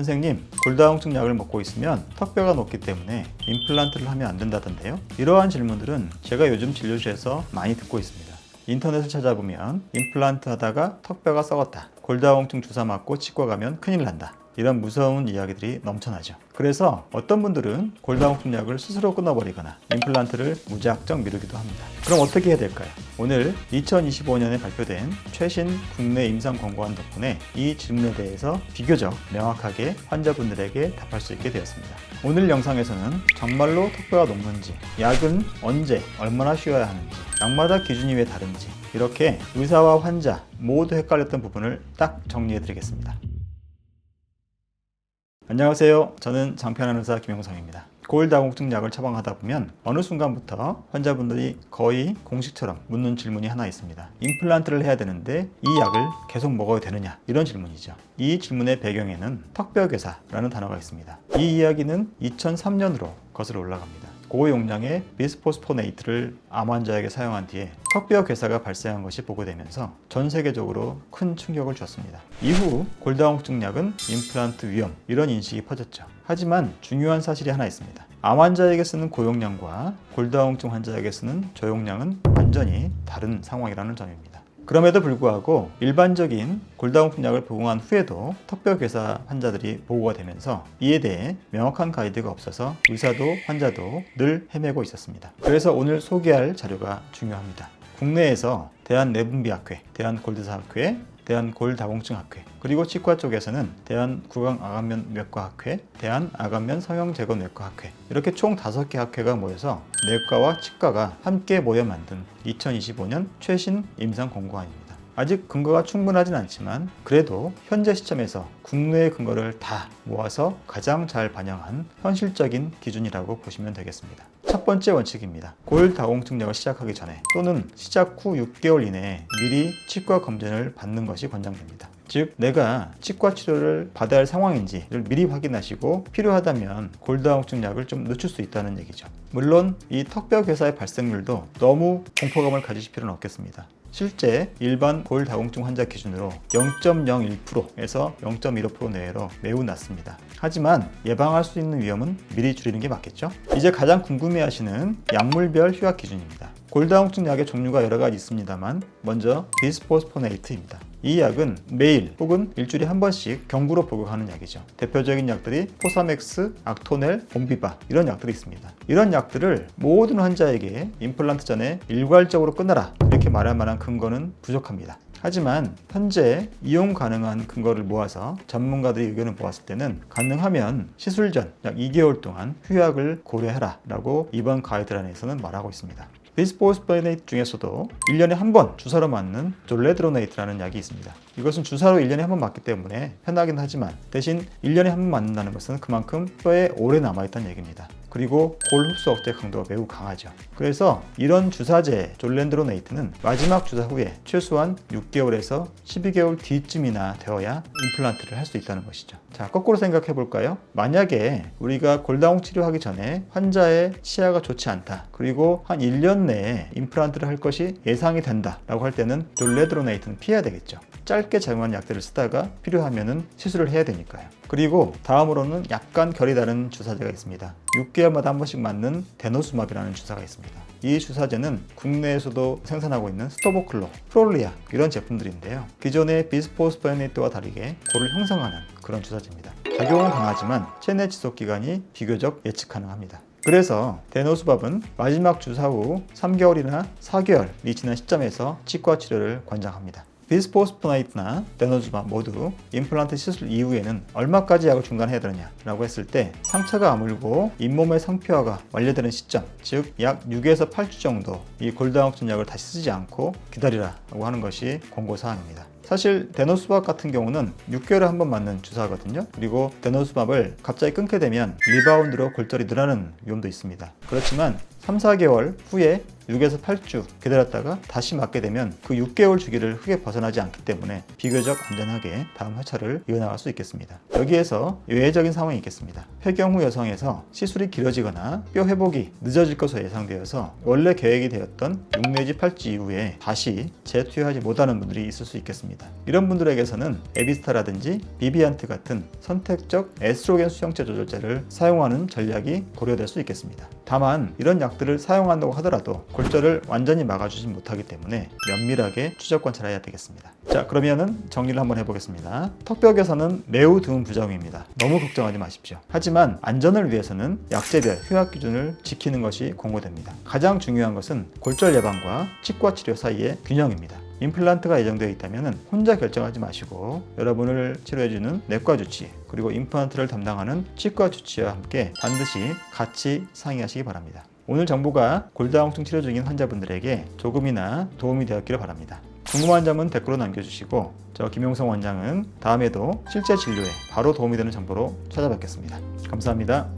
선생님, 골다공증 약을 먹고 있으면 턱뼈가 높기 때문에 임플란트를 하면 안 된다던데요? 이러한 질문들은 제가 요즘 진료실에서 많이 듣고 있습니다. 인터넷을 찾아보면 임플란트 하다가 턱뼈가 썩었다, 골다공증 주사 맞고 치과 가면 큰일 난다, 이런 무서운 이야기들이 넘쳐나죠. 그래서 어떤 분들은 골다공증 약을 스스로 끊어버리거나 임플란트를 무작정 미루기도 합니다. 그럼 어떻게 해야 될까요? 오늘 2025년에 발표된 최신 국내 임상권고안 덕분에 이 질문에 대해서 비교적 명확하게 환자분들에게 답할 수 있게 되었습니다. 오늘 영상에서는 정말로 턱뼈가 녹는지, 약은 언제, 얼마나 쉬어야 하는지, 약마다 기준이 왜 다른지, 이렇게 의사와 환자 모두 헷갈렸던 부분을 딱 정리해 드리겠습니다. 안녕하세요. 저는 장편한 의사 김영성입니다. 골다공증 약을 처방하다 보면 어느 순간부터 환자분들이 거의 공식처럼 묻는 질문이 하나 있습니다. 임플란트를 해야 되는데 이 약을 계속 먹어야 되느냐? 이런 질문이죠. 이 질문의 배경에는 턱뼈괴사라는 단어가 있습니다. 이 이야기는 2003년으로 거슬러 올라갑니다. 고용량의 비스포스포네이트를 암 환자에게 사용한 뒤에 턱뼈 괴사가 발생한 것이 보고되면서 전 세계적으로 큰 충격을 줬습니다. 이후 골다공증 약은 임플란트 위험, 이런 인식이 퍼졌죠. 하지만 중요한 사실이 하나 있습니다. 암 환자에게 쓰는 고용량과 골다공증 환자에게 쓰는 저용량은 완전히 다른 상황이라는 점입니다. 그럼에도 불구하고 일반적인 골다공증 약을 복용한 후에도 턱뼈 괴사 환자들이 보고가 되면서 이에 대해 명확한 가이드가 없어서 의사도 환자도 늘 헤매고 있었습니다. 그래서 오늘 소개할 자료가 중요합니다. 국내에서 대한내분비학회, 대한골드사학회, 대한골다공증학회, 그리고 치과 쪽에서는 대한구강암면외과학회, 대한암면성형제거내과학회, 이렇게 총 5개 학회가 모여서 내과와 치과가 함께 모여 만든 2025년 최신 임상권고안입니다. 아직 근거가 충분하진 않지만 그래도 현재 시점에서 국내의 근거를 다 모아서 가장 잘 반영한 현실적인 기준이라고 보시면 되겠습니다. 첫 번째 원칙입니다. 골다공증 약을 시작하기 전에 또는 시작 후 6개월 이내에 미리 치과 검진을 받는 것이 권장됩니다. 즉, 내가 치과 치료를 받아야 할 상황인지를 미리 확인하시고 필요하다면 골다공증 약을 좀 늦출 수 있다는 얘기죠. 물론 이 턱뼈 괴사의 발생률도 너무 공포감을 가지실 필요는 없겠습니다. 실제 일반 골다공증 환자 기준으로 0.01%에서 0.15% 내외로 매우 낮습니다. 하지만 예방할 수 있는 위험은 미리 줄이는 게 맞겠죠? 이제 가장 궁금해하시는 약물별 휴학 기준입니다. 골다공증 약의 종류가 여러 가지 있습니다만 먼저 비스포스포네이트입니다. 이 약은 매일 혹은 일주일에 한 번씩 경구로 복용하는 약이죠. 대표적인 약들이 포사맥스, 악토넬, 옴비바, 이런 약들이 있습니다. 이런 약들을 모든 환자에게 임플란트 전에 일괄적으로 끊어라, 이렇게 말할 만한 근거는 부족합니다. 하지만 현재 이용 가능한 근거를 모아서 전문가들이 의견을 모았을 때는 가능하면 시술 전 약 2개월 동안 휴약을 고려해라 라고 이번 가이드라인에서는 말하고 있습니다. 비스포스포네이트 중에서도 1년에 한 번 주사로 맞는 졸레드로네이트라는 약이 있습니다. 이것은 주사로 1년에 한 번 맞기 때문에 편하긴 하지만 대신 1년에 한 번 맞는다는 것은 그만큼 뼈에 오래 남아있다는 얘기입니다. 그리고 골 흡수 억제 강도가 매우 강하죠. 그래서 이런 주사제 졸렌드로네이트는 마지막 주사 후에 최소한 6개월에서 12개월 뒤쯤이나 되어야 임플란트를 할 수 있다는 것이죠. 자, 거꾸로 생각해 볼까요? 만약에 우리가 골다공 치료하기 전에 환자의 치아가 좋지 않다, 그리고 한 1년 내에 임플란트를 할 것이 예상이 된다 라고 할 때는 졸레드로네이트는 피해야 되겠죠. 짧게 작용한 약들을 쓰다가 필요하면은 시술을 해야 되니까요. 그리고 다음으로는 약간 결이 다른 주사제가 있습니다. 6개월마다 한 번씩 맞는 데노스마비라는 주사가 있습니다. 이 주사제는 국내에서도 생산하고 있는 스토보클로, 프롤리아, 이런 제품들인데요. 기존의 비스포스포네이트와 다르게 골을 형성하는 그런 주사제입니다. 작용은 강하지만 체내 지속 기간이 비교적 예측 가능합니다. 그래서 데노스밥은 마지막 주사 후 3개월이나 4개월이 지난 시점에서 치과 치료를 권장합니다. 비스포스포네이트나 데노스밥 모두 임플란트 시술 이후에는 얼마까지 약을 중단해야 되느냐라고 했을 때 상처가 아물고 잇몸의 상피화가 완료되는 시점, 즉 약 6에서 8주 정도 이 골다공증 약을 다시 쓰지 않고 기다리라고 하는 것이 권고사항입니다. 사실 데노스밥 같은 경우는 6개월에 한 번 맞는 주사거든요. 그리고 데노스밥을 갑자기 끊게 되면 리바운드로 골절이 늘어나는 위험도 있습니다. 그렇지만 3, 4개월 후에 6에서 8주 기다렸다가 다시 맞게 되면 그 6개월 주기를 크게 벗어나지 않기 때문에 비교적 안전하게 다음 회차를 이어나갈 수 있겠습니다. 여기에서 예외적인 상황이 있겠습니다. 폐경 후 여성에서 시술이 길어지거나 뼈 회복이 늦어질 것으로 예상되어서 원래 계획이 되었던 6 내지 8주 이후에 다시 재투여하지 못하는 분들이 있을 수 있겠습니다. 이런 분들에게서는 에비스타라든지 비비안트 같은 선택적 에스트로겐 수용체 조절제를 사용하는 전략이 고려될 수 있겠습니다. 다만 이런 약들을 사용한다고 하더라도 골절을 완전히 막아주지 못하기 때문에 면밀하게 추적 관찰해야 되겠습니다. 자, 그러면은 정리를 한번 해보겠습니다. 턱벽에서는 매우 드문 부작용입니다. 너무 걱정하지 마십시오. 하지만 안전을 위해서는 약제별 효약 기준을 지키는 것이 권고됩니다. 가장 중요한 것은 골절 예방과 치과 치료 사이의 균형입니다. 임플란트가 예정되어 있다면 혼자 결정하지 마시고 여러분을 치료해주는 내과 주치 그리고 임플란트를 담당하는 치과 주치와 함께 반드시 같이 상의하시기 바랍니다. 오늘 정보가 골다공증 치료 중인 환자분들에게 조금이나 도움이 되었기를 바랍니다. 궁금한 점은 댓글로 남겨주시고 저 김용성 원장은 다음에도 실제 진료에 바로 도움이 되는 정보로 찾아뵙겠습니다. 감사합니다.